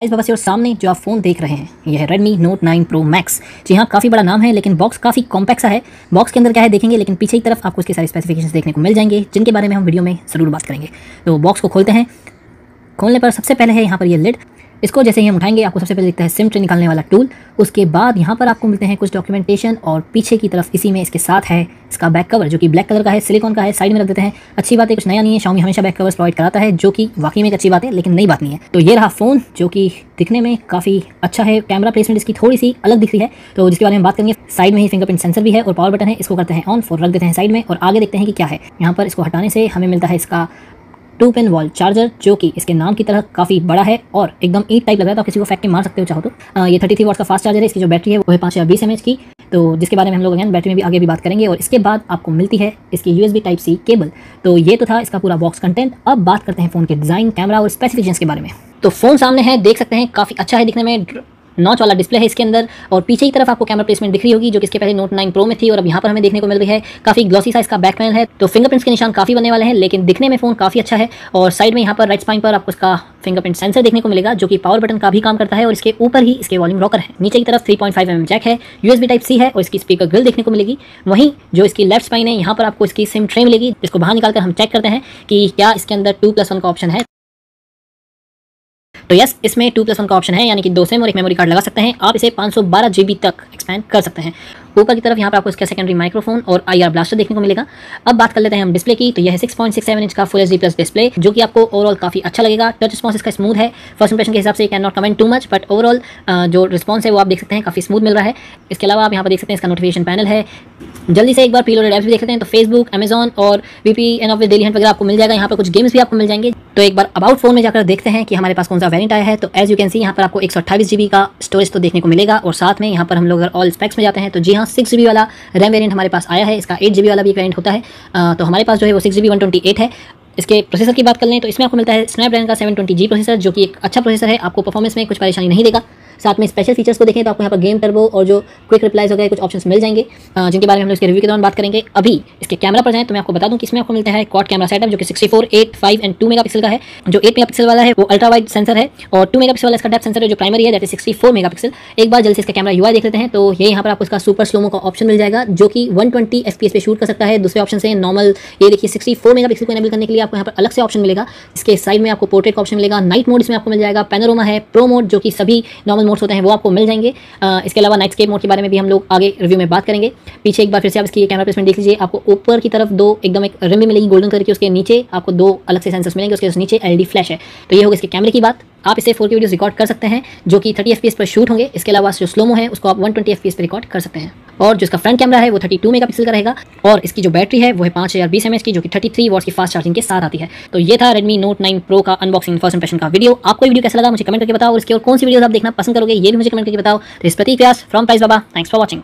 इस बाबा से और सामने जो आप फ़ोन देख रहे हैं यह है Redmi Note 9 Pro Max। जी हाँ, काफ़ी बड़ा नाम है लेकिन बॉक्स काफ़ी कॉम्पैक्ट सा है। बॉक्स के अंदर क्या है देखेंगे, लेकिन पीछे की तरफ आपको इसके सारे स्पेसिफिकेशंस देखने को मिल जाएंगे जिनके बारे में हम वीडियो में ज़रूर बात करेंगे। तो बॉक्स को खोलते हैं। खोलने पर सबसे पहले है यहाँ पर ये लिड। इसको जैसे ही हम उठाएंगे आपको सबसे पहले दिखता है सिम ट्रे निकालने वाला टूल। उसके बाद यहाँ पर आपको मिलते हैं कुछ डॉक्यूमेंटेशन और पीछे की तरफ इसी में इसके साथ है इसका बैक कवर जो कि ब्लैक कलर का है, सिलिकॉन का है। साइड में रख देते हैं। अच्छी बात है, कुछ नया नहीं है, Xiaomi हमेशा बैक कवर्स प्रोवाइड कराता है जो कि वाकई में एक अच्छी बात है, लेकिन नई बात नहीं है। तो ये रहा फ़ोन जो कि दिखने में काफ़ी अच्छा है। कैमरा प्लेसमेंट इसकी थोड़ी सी अलग दिख रही है तो जिसके बारे में बात करेंगे। साइड में ही फिंगरप्रिंट सेंसर भी है और पावर बटन है। इसको करते हैं ऑन, फोर रख देते हैं साइड में और आगे देखते हैं कि क्या है। यहाँ पर इसको हटाने से हमें मिलता है इसका 2 पिन वॉल चार्जर जो कि इसके नाम की तरह काफ़ी बड़ा है और एकदम ईट टाइप लग रहा है। तो आप किसी को फेंक के मार सकते हो चाहो तो। ये 33 वॉट्स का फास्ट चार्जर है। इसकी जो बैटरी है वो है 5020 mAh की, तो जिसके बारे में हम लोग अगेन बैटरी में भी आगे भी बात करेंगे। और इसके बाद आपको मिलती है इसकी USB Type-C केबल। तो ये तो था इसका पूरा बॉक्स कंटेंट। अब बात करते हैं फ़ोन के डिज़ाइन, कैमरा और स्पेसिफिकेशंस के बारे में। तो फ़ोन सामने है, देख सकते हैं काफ़ी अच्छा है दिखने में। नॉच वाला डिस्प्ले है इसके अंदर और पीछे की तरफ आपको कैमरा प्लेसमेंट दिख रही होगी जो कि इसके पहले Note 9 Pro में थी और अब यहाँ पर हमें देखने को मिल रही है। काफ़ी ग्लॉसी सा इसका बैक पैनल है, तो फिंगरप्रिंट्स के निशान काफ़ी बनने वाले हैं, लेकिन दिखने में फ़ोन काफ़ी अच्छा है। और साइड में यहाँ पर राइट स्पाइन पर आपको इसका फिंगरप्रिंट सेंसर देखने को मिलेगा जो कि पावर बटन का भी काम करता है और इसके ऊपर ही इसके वॉल्यूम रॉकर है। नीचे की तरफ 3.5 mm जैक है, USB Type-C है और इसकी स्पीकर ग्रिल देखने को मिलेगी। वहीं जो इसकी लेफ्ट स्पाइन है यहाँ पर आपको इसकी सिम ट्रे मिलेगी, जिसको बाहर निकालकर हम चेक करते हैं कि क्या इसके अंदर 2+1 का ऑप्शन है। तो यस, इसमें 2+1 का ऑप्शन है, यानी कि 2 सिम और एक मेमोरी कार्ड लगा सकते हैं। आप इसे 512 GB तक एक्सपैंड कर सकते हैं। ऊपर की तरफ यहाँ पर आपको इसका सेकेंडरी माइक्रोफोन और IR ब्लास्टर देखने को मिलेगा। अब बात कर लेते हैं हम डिस्प्ले की। तो यह है 6.67 इंच का फुल HD+ डिस्प्ले जो कि आपको ओवरऑल काफ़ी अच्छा लगेगा। टच रिस्पॉन्स इसका स्मूथ है। फर्स्ट इंप्रेशन के हिसाब से can not comment too much, but overall जो रिस्पॉन्स है वो आप देख सकते हैं काफ़ी स्मूथ मिल रहा है। इसके अलावा आप यहाँ पर देख सकते हैं इसका नोटिफिकेशन पैनल है। जल्दी से एक बार प्रीलोडेड ऐप्स भी देख लेते हैं। तो फेसबुक, अमेजॉन और VPN ऑफ डेली हंट वगैरह आपको मिल जाएगा। यहाँ पर कुछ गेम्स भी आपको मिल जाएंगे। तो एक बार अबाउट फोन में जाकर देखते हैं कि हमारे पास कौन सा वेरिएंट आया है। तो एज यू कैन सी यहाँ पर आपको 128 GB का स्टोरेज तो देखने को मिलेगा और साथ में यहाँ पर हम लोग अगर ऑल स्पेक्स में जाते हैं तो जी हाँ 6 GB वाला रैम वेरिएंट हमारे पास आया है। इसका 8 GB वाला भी एक वेरिएंट होता है। तो हमारे पास जो है वो 6 GB 128 है। इसके प्रोसेसर की बात कर लें तो इसमें आपको मिलता है स्नैपड्रैगन का 720G प्रोसेसर जो कि एक अच्छा प्रोसेसर है। आपको परफॉर्मेंस में कुछ परेशानी नहीं देगा। साथ में स्पेशल फीचर्स को देखें तो आपको यहाँ पर गेम टर्बो और जो क्विक रिप्लाइज वगैरह कुछ ऑप्शंस मिल जाएंगे जिनके बारे में हम लोग इसके रिव्यू के दौरान बात करेंगे। अभी इसके कैमरा पर जाएं तो मैं आपको बता दूं कि इसमें आपको मिलता है क्वाड कैमरा सेटअप जो कि 64, 8, 5 एंड 2 मेगापिक्सल का है। जो 8 मेगापिक्सल वाला है वो अल्ट्रा वाइड सेंसर है और 2 मेगापिक्सल वाला इसका डेप्थ सेंसर है जो प्राइमरी है, दैट इज 64 मेगापिक्सल। एक बार जल्दी से इसका कैमरा UI देख लेते हैं। तो ये यहाँ पर आपको इसका सुपर स्लोमो का ऑप्शन मिल जाएगा जो कि 120 FPS पे शूट कर सकता है। दूसरे ऑप्शन से नॉर्मल, ये देखिए 64 मेगापिक्सल को इनेबल करने के लिए आपको यहाँ पर अलग से ऑप्शन मिलेगा। इसके साइड में आपको पोर्ट्रेट का ऑप्शन मिलेगा। नाइट मोड इसमें आपको मिल जाएगा। पैनोरामा है, प्रो मोड जो कि सभी नॉर्मल मोड्स होते हैं वो आपको मिल जाएंगे। इसके अलावा नाइट स्केप मोड के बारे में भी हम लोग आगे रिव्यू में बात करेंगे। पीछे एक बार फिर से आप इसकी कैमरा प्लेसमेंट देख लीजिए। आपको ऊपर की तरफ दो एकदम एक रिम भी मिलेगी गोल्डन कलर की, उसके नीचे आपको 2 अलग से सेंसर्स मिलेंगे, उसके नीचे LED फ्लैश है। तो ये होगा इसके कैमरे की बात। आप इसे 4K वीडियोस रिकॉर्ड कर सकते हैं जो कि 30 FPS पर शूट होंगे। इसके अलावा जो स्लोमो है उसको आप 120 FPS पर रिकॉर्ड कर सकते हैं। और जो इसका फ्रंट कैमरा है वो 32 मेगापिक्सल का रहेगा और इसकी जो बैटरी है वो है 5020 mAh की जो कि 33 वॉट्स की फास्ट चार्जिंग के साथ आती है। तो ये था Redmi Note 9 Pro का अनबॉक्सिंग फर्स्ट इंप्रेशन का वीडियो। आपको वीडियो कैसा लगा मुझे कमेंट करके बताओ और इसकी और कौन सी वीडियोस आप देखना पसंद करोगे ये भी मुझे कमेंट करके बताओ। तो इस Prateek Vyas from Price Baba, thanks for watching.